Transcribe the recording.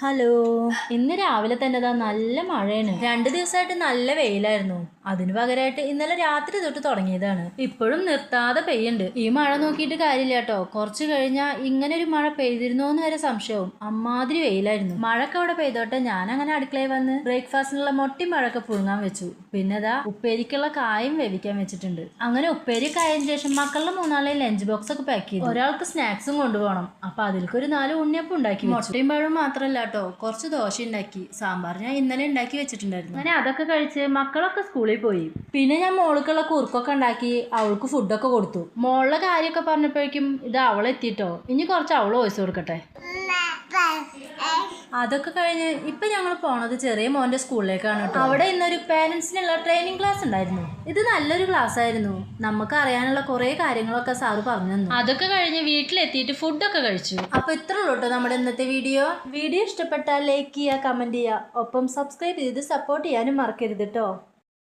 Hello, ഇന്ന് രാവിലെ തന്നെ നല്ല മഴയാണ്. 2 ദിവസമായിട്ട് നല്ല വെയിലായിരുന്നു. അതിനു പകരമായിട്ട് ഇന്നലെ രാത്രി തൊട്ട് തുടങ്ങിയതാണ്. ഇപ്പോഴും നിർത്താതെ പെയ്യുണ്ട്. ഈ മഴ നോക്കിയിട്ട് കാര്യമില്ല കേട്ടോ. കുറച്ച് കഴിഞ്ഞാൽ ഇങ്ങനെ ഒരു മഴ പെയ്തിരുന്നോന്ന് വരെ സംശയവും. അമ്മാതിരി വെയിലായിരുന്നു. മഴക്ക് അവിടെ പെയ്തോട്ടെ, ഞാൻ അങ്ങനെ അടുക്കളയിൽ വന്ന് ബ്രേക്ക്ഫാസ്റ്റിനുള്ള മൊട്ടി മഴയൊക്കെ പുഴുങ്ങാൻ വെച്ചു. പിന്നെ ദാ ഉപ്പേരിക്കുള്ള കായും വേവിക്കാൻ വെച്ചിട്ടുണ്ട്. അങ്ങനെ ഉപ്പേരി കായതിനു ശേഷം മക്കളുടെ 3 ലഞ്ച് ബോക്സ് ഒക്കെ പാക്ക് ചെയ്തു. ഒരാൾക്ക് സ്നാക്സും കൊണ്ടുപോകണം. അപ്പൊ അതിൽക്കൊരു 4 ഉണ്ണിയപ്പം ഉണ്ടാക്കി. മുട്ടയും പഴവും മാത്രമല്ല കേട്ടോ, കുറച്ച് ദോശ ഉണ്ടാക്കി. സാമ്പാർ ഞാൻ ഇന്നലെ ഉണ്ടാക്കി വെച്ചിട്ടുണ്ടായിരുന്നു. അങ്ങനെ അതൊക്കെ കഴിച്ച് മക്കളൊക്കെ സ്കൂളിൽ പോയി. പിന്നെ ഞാൻ മോൾക്കുള്ള കുറുക്കൊക്കെ ഉണ്ടാക്കി അവൾക്ക് ഫുഡൊക്കെ കൊടുത്തു. മോളുടെ കാര്യമൊക്കെ പറഞ്ഞപ്പോഴേക്കും ഇത് അവളെത്തിട്ടോ. ഇനി കുറച്ച് അവള് വോയിസ് കൊടുക്കട്ടെ. അതൊക്കെ കഴിഞ്ഞ് ഇപ്പൊ ഞങ്ങൾ പോണത് ചെറിയ മോന്റെ സ്കൂളിലേക്കാണ് കേട്ടോ. അവിടെ ഇന്നൊരു പേരൻസിനുള്ള ട്രെയിനിങ് ക്ലാസ് ഉണ്ടായിരുന്നു. ഇത് നല്ലൊരു ക്ലാസ് ആയിരുന്നു. നമുക്ക് അറിയാനുള്ള കുറെ കാര്യങ്ങളൊക്കെ സാറ് പറഞ്ഞു തന്നു. അതൊക്കെ കഴിഞ്ഞ് വീട്ടിലെത്തിയിട്ട് ഫുഡൊക്കെ കഴിച്ചു. അപ്പൊ ഇത്ര ഉള്ളൂ കേട്ടോ നമ്മുടെ ഇന്നത്തെ വീഡിയോ ഇഷ്ടപ്പെട്ടാൽ ലൈക്ക് ചെയ്യുക, കമന്റ് ചെയ്യുക, ഒപ്പം സബ്സ്ക്രൈബ് ചെയ്ത് സപ്പോർട്ട് ചെയ്യാനും മറക്കരുത് കേട്ടോ.